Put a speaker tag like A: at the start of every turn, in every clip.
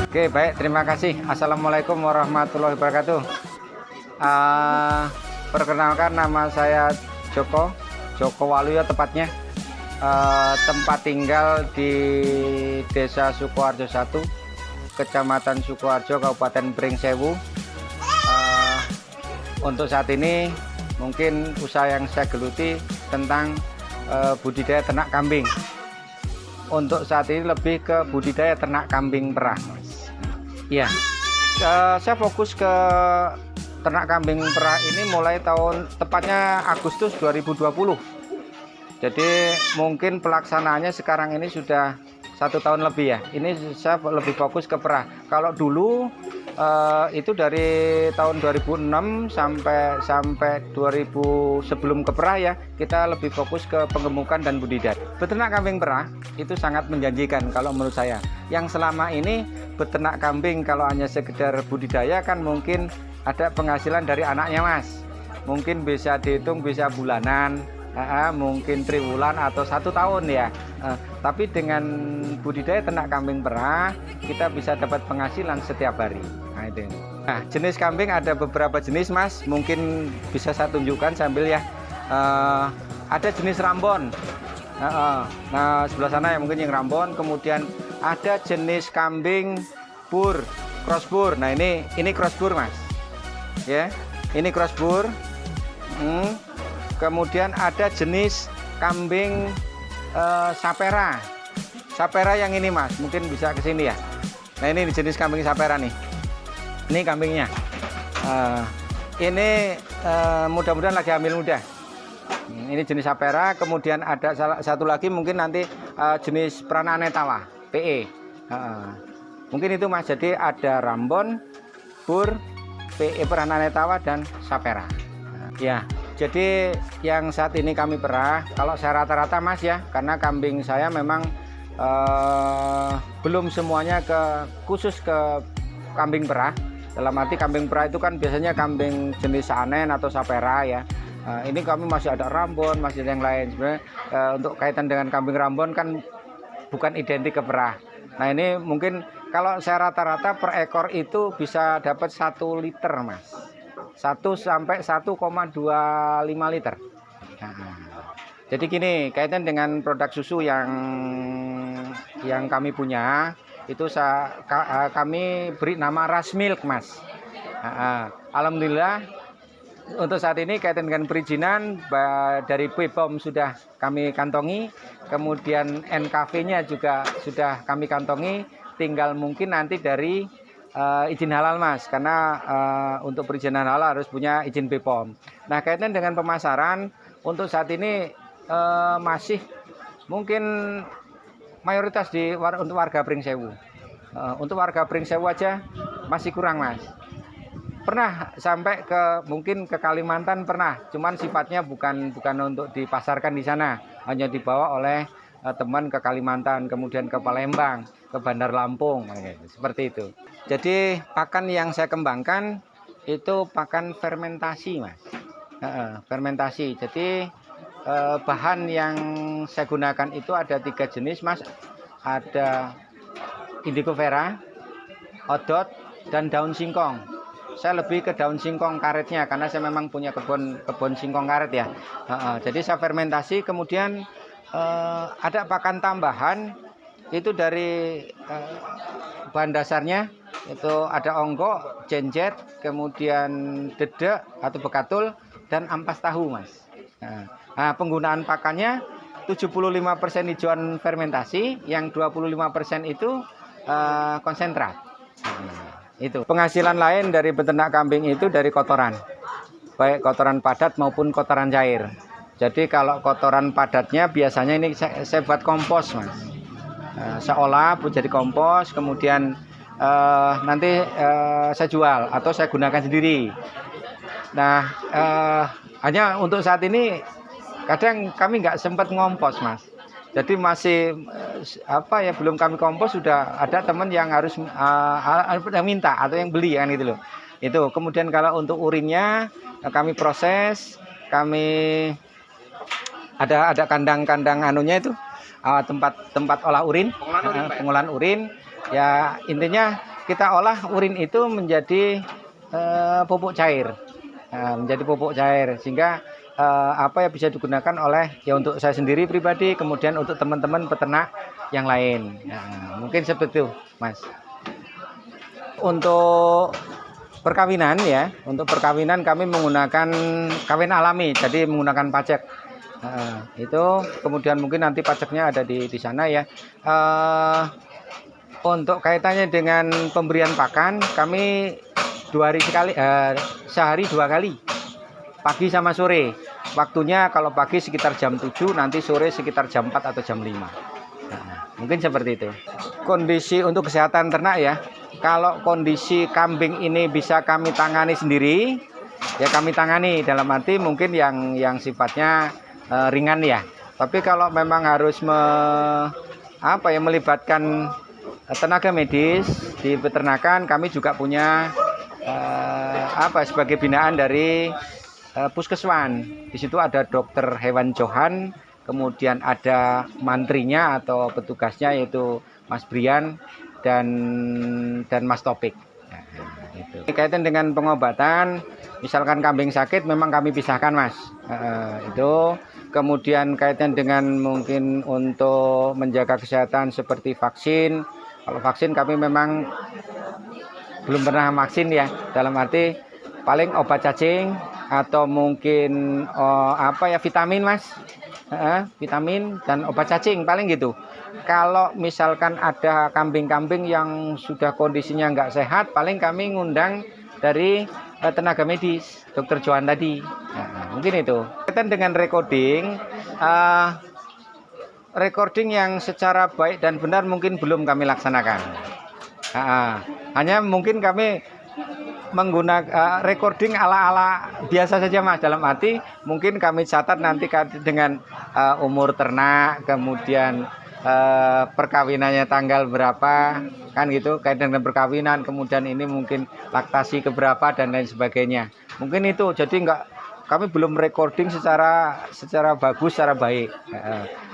A: Oke, baik, terima kasih. Assalamualaikum warahmatullahi wabarakatuh. Perkenalkan, nama saya Joko Waluyo tepatnya. Tempat tinggal di Desa Sukoharjo 1, Kecamatan Sukoharjo, Kabupaten Pringsewu. Untuk saat ini mungkin usaha yang saya geluti tentang budidaya ternak kambing. Untuk saat ini lebih ke budidaya ternak kambing perah, Mas. Ya, saya fokus ke ternak kambing perah ini mulai tepatnya Agustus 2020. Jadi mungkin pelaksanaannya sekarang ini sudah 1 tahun lebih ya. Ini saya lebih fokus ke perah. Kalau dulu itu dari tahun 2006 sampai 2000 sebelum ke perah ya, kita lebih fokus ke penggemukan dan budidaya. Beternak kambing perah itu sangat menjanjikan kalau menurut saya. Yang selama ini beternak kambing kalau hanya sekedar budidaya kan mungkin ada penghasilan dari anaknya, Mas. Mungkin bisa dihitung bisa bulanan, mungkin triwulan atau 1 tahun ya. Tapi dengan budidaya ternak kambing perah kita bisa dapat penghasilan setiap hari. Nah, jenis kambing ada beberapa jenis, Mas. Mungkin bisa saya tunjukkan sambil ya. Ada jenis Rambon. Nah, sebelah sana ya mungkin yang Rambon. Kemudian ada jenis kambing bur, cross bur. Nah, ini cross bur, Mas. Ya, ini cross bur. Kemudian ada jenis kambing sapera. Sapera yang ini, Mas. Mungkin bisa ke sini ya. Nah, ini jenis kambing sapera nih. Ini kambingnya. Ini mudah-mudahan lagi hamil muda. Ini jenis sapera. Kemudian ada satu lagi mungkin nanti jenis Prananetawa, PE. Mungkin itu, Mas. Jadi ada Rambon, bur, PE, Prananetawa dan sapera. Ya. Jadi yang saat ini kami perah, kalau saya rata-rata, Mas ya, karena kambing saya memang belum semuanya khusus ke kambing perah. Dalam arti kambing perah itu kan biasanya kambing jenis sanen atau sapera ya. Ini kami masih ada Rambon, masih ada yang lain. Sebenarnya untuk kaitan dengan kambing Rambon kan bukan identik ke perah. Nah, ini mungkin kalau saya rata-rata per ekor itu bisa dapat 1 liter, Mas. 1 sampai 1,25 liter. Jadi gini, kaitan dengan produk susu yang kami punya, itu kami beri nama Rush Milk, Mas. Alhamdulillah untuk saat ini kaitan dengan perizinan dari BPOM sudah kami kantongi, kemudian NKV-nya juga sudah kami kantongi, tinggal mungkin nanti dari izin halal, Mas, karena untuk perizinan halal harus punya izin BPOM. Nah, kaitan dengan pemasaran untuk saat ini masih mungkin mayoritas untuk warga Pringsewu. Untuk warga Pringsewu aja masih kurang, Mas. Pernah sampai mungkin ke Kalimantan pernah, cuman sifatnya bukan untuk dipasarkan di sana, hanya dibawa oleh teman ke Kalimantan, kemudian ke Palembang, ke Bandar Lampung, seperti itu. Jadi pakan yang saya kembangkan itu pakan fermentasi, Mas. Fermentasi. Jadi bahan yang saya gunakan itu ada 3 jenis, Mas. Ada indigo vera, odot, dan daun singkong. Saya lebih ke daun singkong karetnya karena saya memang punya kebun singkong karet ya. Jadi saya fermentasi, kemudian ada pakan tambahan itu dari bahan dasarnya itu ada onggok, jenjet, kemudian dedek atau bekatul dan ampas tahu, Mas. Nah, penggunaan pakannya 75% hijauan fermentasi, yang 25% itu konsentrat. Itu penghasilan lain dari beternak kambing itu dari kotoran, baik kotoran padat maupun kotoran cair. Jadi kalau kotoran padatnya biasanya ini saya buat kompos, Mas. Saya olah jadi kompos, kemudian nanti saya jual atau saya gunakan sendiri. Nah, hanya untuk saat ini kadang kami nggak sempat ngompos, Mas. Jadi masih belum kami kompos, sudah ada teman yang harus yang minta atau yang beli kan gitu loh. Itu kemudian kalau untuk urinnya kami proses, kami ada kandang-kandang anunya itu tempat olah urin, pengolahan urin. Ya intinya kita olah urin itu menjadi pupuk cair. Menjadi pupuk cair sehingga apa yang bisa digunakan oleh ya untuk saya sendiri pribadi, kemudian untuk teman-teman peternak yang lain. Mungkin seperti itu, Mas. Untuk perkawinan ya, untuk perkawinan kami menggunakan kawin alami, jadi menggunakan pacek. Itu kemudian mungkin nanti pajaknya ada di sana ya. Untuk kaitannya dengan pemberian pakan, kami 2 hari sekali, sehari 2 kali, pagi sama sore. Waktunya kalau pagi sekitar jam 7, nanti sore sekitar jam 4 atau jam 5. Mungkin seperti itu. Kondisi untuk kesehatan ternak ya, kalau kondisi kambing ini bisa kami tangani sendiri, ya kami tangani, dalam arti mungkin yang sifatnya ringan ya. Tapi kalau memang harus melibatkan tenaga medis di peternakan, kami juga punya sebagai binaan dari puskeswan. Di situ ada dokter hewan Johan, kemudian ada mantrinya atau petugasnya yaitu Mas Brian dan Mas Topik. Itu. Kaitan dengan pengobatan, misalkan kambing sakit memang kami pisahkan, Mas. Itu. Kemudian kaitan dengan mungkin untuk menjaga kesehatan seperti vaksin. Kalau vaksin kami memang belum pernah vaksin ya, dalam arti paling obat cacing atau mungkin vitamin, Mas. Vitamin dan obat cacing paling gitu. Kalau misalkan ada kambing-kambing yang sudah kondisinya nggak sehat, paling kami ngundang dari tenaga medis, dokter Johan tadi. Mungkin itu. Kaitan dengan recording yang secara baik dan benar mungkin belum kami laksanakan. Hanya mungkin kami menggunakan recording ala-ala biasa saja, Mas, dalam arti mungkin kami catat nanti dengan umur ternak, kemudian perkawinannya tanggal berapa, kan gitu, kaitan dengan perkawinan, kemudian ini mungkin laktasi keberapa dan lain sebagainya. Mungkin itu, jadi kami belum recording secara bagus, secara baik.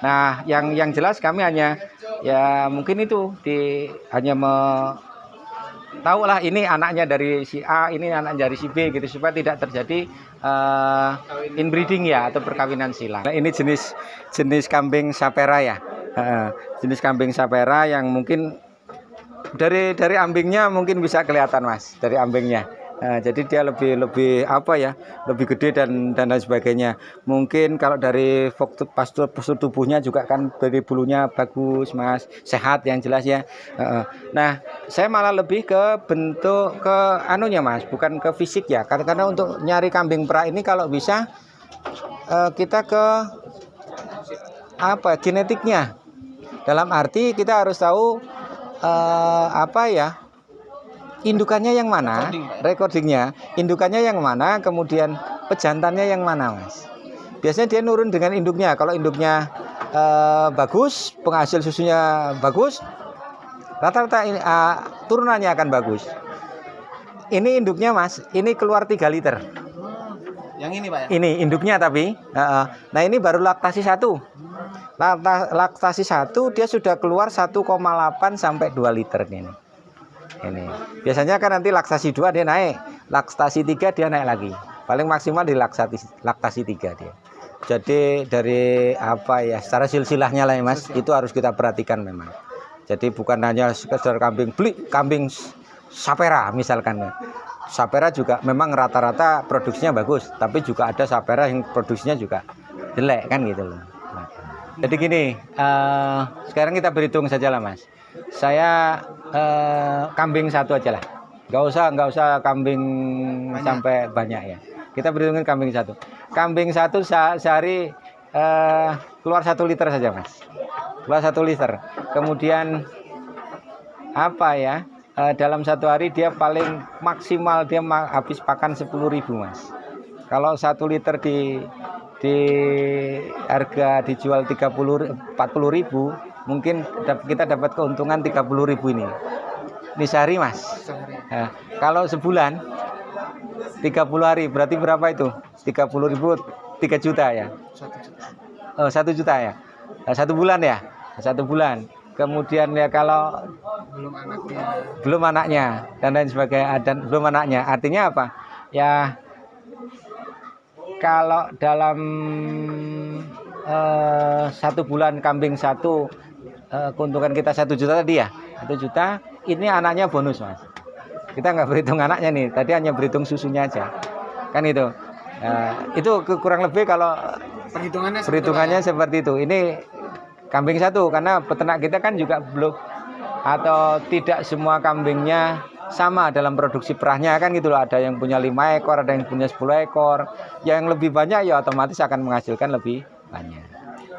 A: Nah, yang jelas kami hanya ya mungkin itu hanya tahu lah ini anaknya dari si A, ini anak dari si B gitu, supaya tidak terjadi inbreeding ya atau perkawinan silang. Nah, ini jenis kambing sapera ya. Jenis kambing sapera yang mungkin dari ambingnya mungkin bisa kelihatan, Mas, dari ambingnya. Jadi dia lebih gede dan lain sebagainya. Mungkin kalau dari postur tubuhnya juga kan dari bulunya bagus, Mas, sehat yang jelas ya. Nah, saya malah lebih ke bentuk Mas, bukan ke fisik ya. Karena untuk nyari kambing perah ini kalau bisa kita ke genetiknya. Dalam arti kita harus tahu indukannya yang mana, recordingnya, indukannya yang mana, kemudian pejantannya yang mana, Mas. Biasanya dia nurun dengan induknya. Kalau induknya bagus, penghasil susunya bagus, rata-rata turunannya akan bagus. Ini induknya, Mas, ini keluar 3 liter.
B: Yang ini, Pak ya?
A: Ini induknya tapi. Nah, ini baru laktasi 1. Laktasi 1 dia sudah keluar 1,8 sampai 2 liter ini. Ini. Biasanya kan nanti laktasi 2 dia naik, laktasi 3 dia naik lagi. Paling maksimal di laktasi 3 dia. Jadi dari secara silsilahnya lah ya, Mas, itu harus kita perhatikan memang. Jadi bukan hanya sekedar kambing sapera misalkan. Sapera juga memang rata-rata produksinya bagus, tapi juga ada sapera yang produksinya juga jelek kan gitu loh. Jadi gini, sekarang kita berhitung saja lah, Mas. Saya kambing 1 aja lah, nggak usah kambing banyak. Sampai banyak ya. Kita berhitungin kambing 1. Kambing 1 sehari keluar 1 liter saja, Mas. Keluar 1 liter. Kemudian dalam 1 hari dia paling maksimal dia habis pakan 10.000, Mas. Kalau 1 liter di harga dijual 40.000, mungkin kita dapat keuntungan 30.000 ini sehari, Mas. Nah, kalau sebulan 30 hari berarti berapa itu? 30.000 3 juta ya. 1 juta ya. 1 bulan ya. 1 bulan. kemudian ya kalau belum anaknya dan lain sebagainya, dan belum anaknya. Artinya apa? Ya kalau dalam 1 bulan kambing satu, keuntungan kita 1 juta tadi ya, 1 juta, ini anaknya bonus Mas. Kita nggak berhitung anaknya nih, tadi hanya berhitung susunya aja, kan itu. Itu kurang lebih kalau perhitungannya seperti itu. Ini kambing satu, karena peternak kita kan juga belum, atau tidak semua kambingnya sama dalam produksi perahnya kan gitu loh. Ada yang punya 5 ekor, ada yang punya 10 ekor. Yang lebih banyak ya otomatis akan menghasilkan lebih banyak.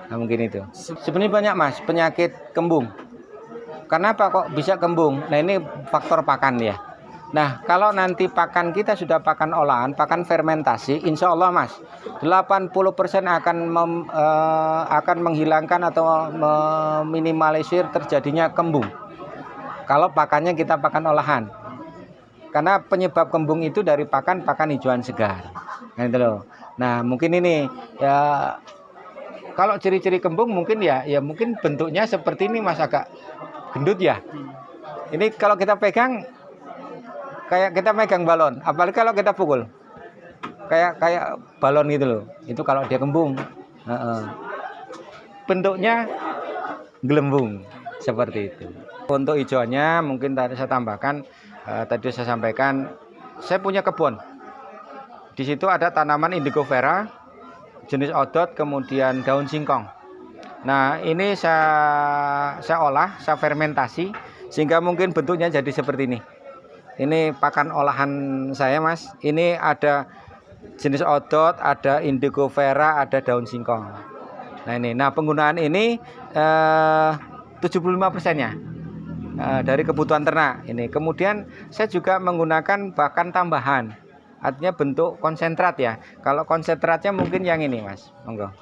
A: Nah, mungkin itu. Sebenarnya banyak Mas penyakit kembung. Kenapa kok bisa kembung? Nah, ini faktor pakan ya. Nah, kalau nanti pakan kita sudah pakan olahan, pakan fermentasi, insya Allah Mas, 80% akan menghilangkan atau meminimalisir terjadinya kembung. Kalau pakannya kita pakan olahan. Karena penyebab kembung itu dari pakan hijauan segar. Gitu loh. Nah, mungkin ini ya, kalau ciri-ciri kembung mungkin ya mungkin bentuknya seperti ini Mas, agak gendut ya. Ini kalau kita pegang kayak kita megang balon, apalagi kalau kita pukul kayak balon gitu loh. Itu kalau dia kembung. Bentuknya gelembung seperti itu. Untuk hijauannya mungkin tadi saya tambahkan, tadi saya sampaikan, saya punya kebun. Di situ ada tanaman indigo vera, jenis odot, kemudian daun singkong. Nah, ini saya olah, saya fermentasi sehingga mungkin bentuknya jadi seperti ini. Ini pakan olahan saya Mas. Ini ada jenis odot, ada indigo vera, ada daun singkong. Nah ini, penggunaan ini 75%-nya dari kebutuhan ternak ini. Kemudian saya juga menggunakan bahan tambahan, artinya bentuk konsentrat ya. Kalau konsentratnya mungkin yang ini Mas, monggo.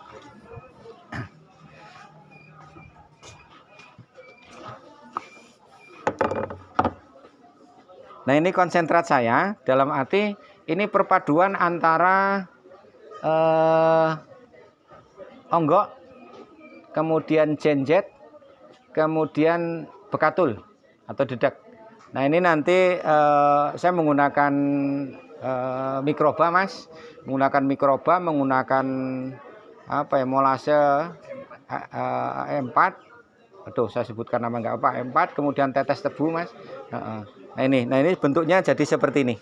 A: Nah ini konsentrat saya, dalam arti ini perpaduan antara onggok, kemudian jenjet, kemudian bekatul atau dedak. Nah ini nanti saya menggunakan mikroba Mas, menggunakan molase E4. Aduh, saya sebutkan nama nggak apa, E4, kemudian tetes tebu Mas. Nah ini bentuknya jadi seperti ini.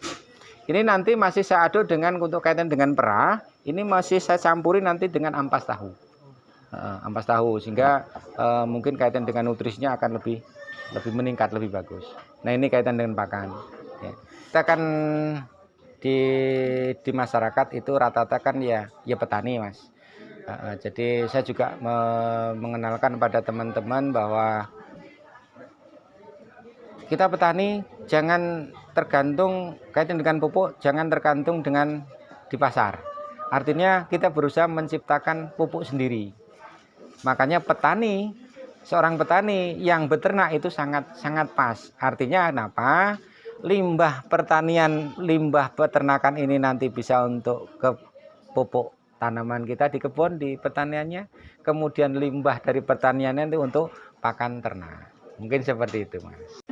A: Ini nanti masih saya aduk untuk kaitan dengan perah. Ini masih saya campuri nanti dengan ampas tahu. Ampas tahu sehingga mungkin kaitan dengan nutrisinya akan lebih meningkat, lebih bagus. Nah ini kaitan dengan pakan. Ya. Kita kan di masyarakat itu rata-rata kan ya petani Mas. Jadi saya juga mengenalkan pada teman-teman bahwa kita petani jangan tergantung kaitan dengan pupuk, jangan tergantung dengan di pasar. Artinya kita berusaha menciptakan pupuk sendiri. Makanya seorang petani yang beternak itu sangat pas. Artinya kenapa? Limbah peternakan ini nanti bisa untuk ke pupuk tanaman kita di kebun, di pertaniannya. Kemudian limbah dari pertaniannya itu untuk pakan ternak. Mungkin seperti itu Mas.